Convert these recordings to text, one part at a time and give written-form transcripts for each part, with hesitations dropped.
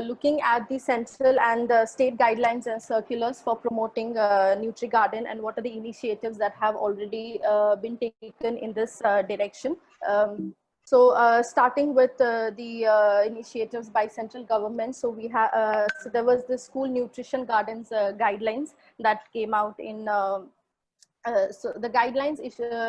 looking at the central and state guidelines and circulars for promoting NutriGarden, and what are the initiatives that have already been taken in this direction. Starting with the initiatives by central government. So there was the school nutrition gardens guidelines that came out in so the guidelines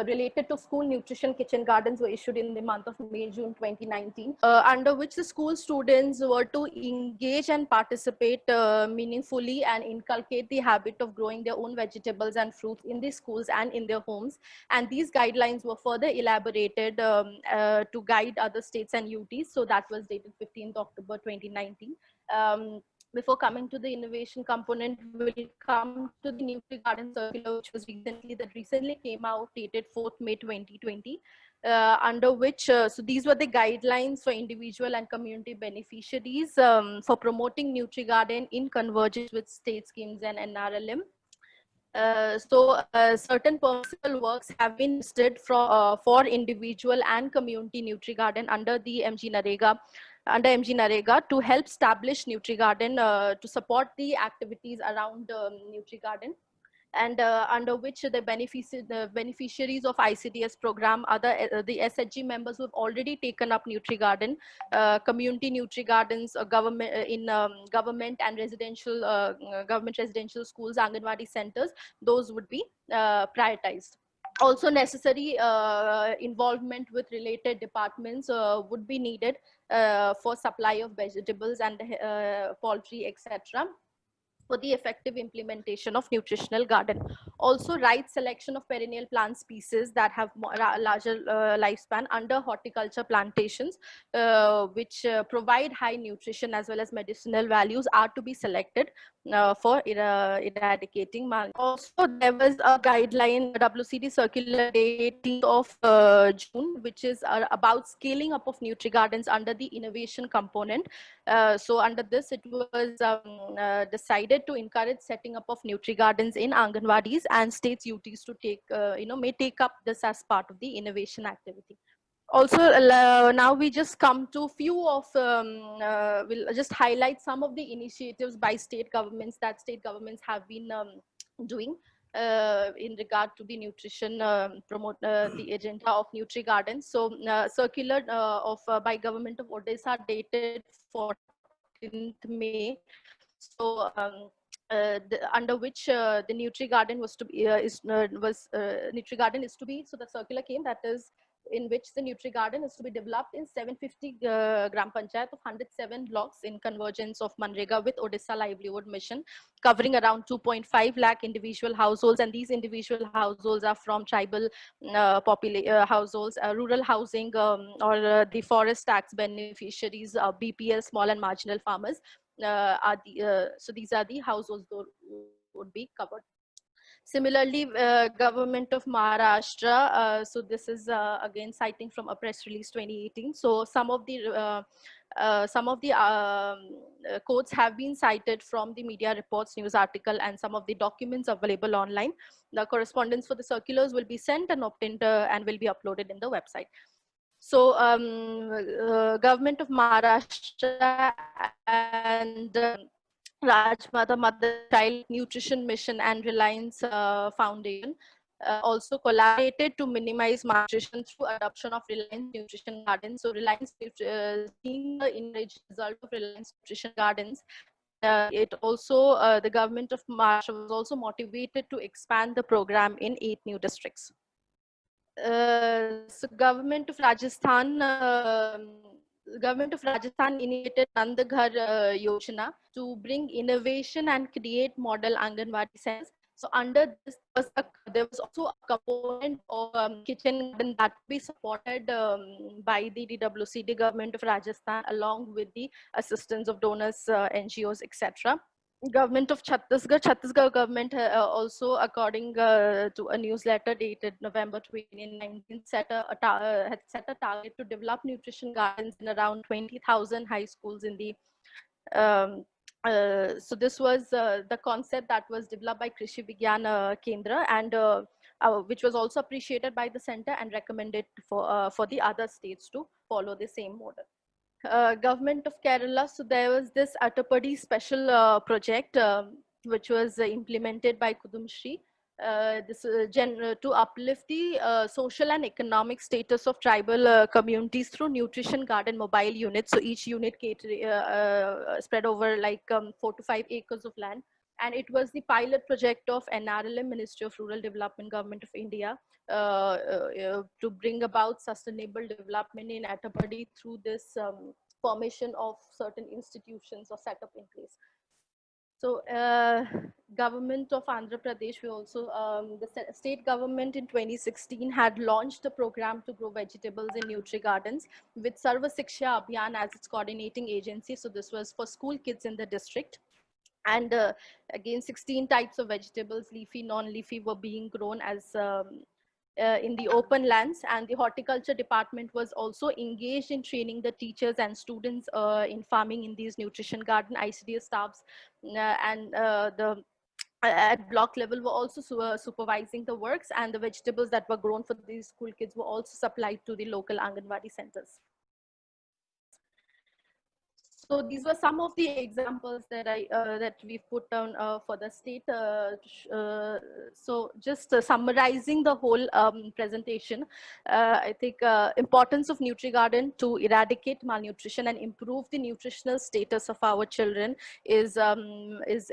related to school nutrition kitchen gardens were issued in the month of May-June 2019, under which the school students were to engage and participate meaningfully and inculcate the habit of growing their own vegetables and fruits in the schools and in their homes. And these guidelines were further elaborated to guide other states and UTs. So that was dated 15th October 2019. Before coming to the innovation component, we'll come to the NutriGarden circular, which was recently came out, dated 4th May 2020, under which, so these were the guidelines for individual and community beneficiaries for promoting NutriGarden in convergence with state schemes and NRLM. Certain permissible works have been listed for individual and community NutriGarden under MG NREGA to help establish NutriGarden to support the activities around NutriGarden, and under which the beneficiaries of ICDS program are the SHG members who have already taken up NutriGarden, community NutriGardens, government and government residential schools, Anganwadi centers. Those would be prioritized. Also, necessary involvement with related departments would be needed for supply of vegetables and poultry, etc., for the effective implementation of nutritional garden. Also, right selection of perennial plant species that have larger lifespan under horticulture plantations, which provide high nutrition as well as medicinal values, are to be selected for eradicating malnutrition. Also, there was a guideline, a WCD circular date 18th of June, which is about scaling up of NutriGardens under the innovation component. So under this, it was decided to encourage setting up of NutriGardens in Anganwadis, and states UTs to may take up this as part of the innovation activity. Also, now we just come to few of, we'll just highlight some of the initiatives by state governments that state governments have been doing in regard to the nutrition, promote the agenda of NutriGardens. So circular by government of Odisha dated 14th May. So under which the NutriGarden was to be NutriGarden is to be, so the circular came, that is in which the NutriGarden is to be developed in 750 Gram Panchayat of 107 blocks in convergence of Manrega with Odisha Livelihood Mission, covering around 2.5 lakh individual households. And these individual households are from tribal households, rural housing, or the forest tax beneficiaries, BPL, small and marginal farmers. So these are the households that would be covered. Similarly, government of Maharashtra, so this is again citing from a press release 2018. So some of the quotes have been cited from the media reports, news article, and some of the documents available online. The correspondence for the circulars will be sent and obtained and will be uploaded in the website. So government of Maharashtra and Rajmata Mother Child Nutrition Mission and Reliance Foundation also collaborated to minimize malnutrition through adoption of Reliance Nutrition Gardens. So Reliance, seeing the enriched result of Reliance Nutrition Gardens, it also, the government of Maharashtra was also motivated to expand the program in 8 new districts. So government of Rajasthan initiated Nandaghar Yojana to bring innovation and create model Anganwadi centers. So under this, there was also a component of kitchen garden that be supported by the DWCD government of Rajasthan, along with the assistance of donors, NGOs, etc. Government of Chhattisgarh government also, according to a newsletter dated November 2019, had set a target to develop nutrition gardens in around 20,000 high schools in the so this was the concept that was developed by Krishi Vigyan Kendra, and which was also appreciated by the center and recommended for the other states to follow the same model. Government of Kerala, so there was this Attapadi special project which was implemented by Kudumshri. To uplift the social and economic status of tribal communities through nutrition garden mobile units. So each unit spread over like 4 to 5 acres of land. And it was the pilot project of NRLM, Ministry of Rural Development, Government of India, to bring about sustainable development in Attapadi through this formation of certain institutions or set up in place. So government of Andhra Pradesh, we also, the state government in 2016 had launched a program to grow vegetables in Nutri Gardens with Sarva Shiksha Abhiyan as its coordinating agency. So this was for school kids in the district. And again, 16 types of vegetables, leafy, non-leafy, were being grown as in the open lands. And the horticulture department was also engaged in training the teachers and students in farming in these nutrition garden. ICDS staffs and the at block level were also supervising the works, and the vegetables that were grown for these school kids were also supplied to the local Anganwadi centers. So these were some of the examples that that we've put down for the state. So just summarizing the whole presentation, I think importance of NutriGarden to eradicate malnutrition and improve the nutritional status of our children is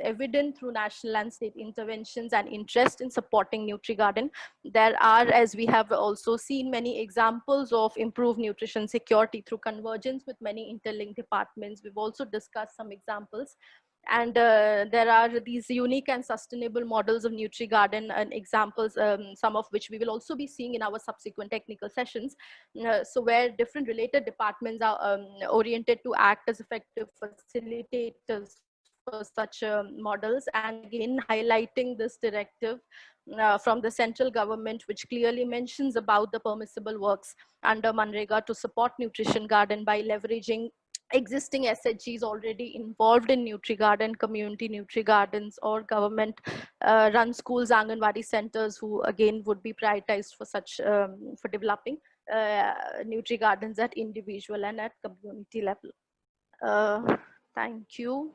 evident through national and state interventions and interest in supporting NutriGarden. There are, as we have also seen, many examples of improved nutrition security through convergence with many interlinked departments. We've also discussed some examples. And there are these unique and sustainable models of NutriGarden and examples, some of which we will also be seeing in our subsequent technical sessions. So where different related departments are oriented to act as effective facilitators for such models, and again highlighting this directive from the central government, which clearly mentions about the permissible works under Manrega to support nutrition garden by leveraging existing SHGs already involved in NutriGarden, community NutriGardens, or government run schools, Anganwadi centers, who again would be prioritized for such for developing NutriGardens at individual and at community level. Thank you.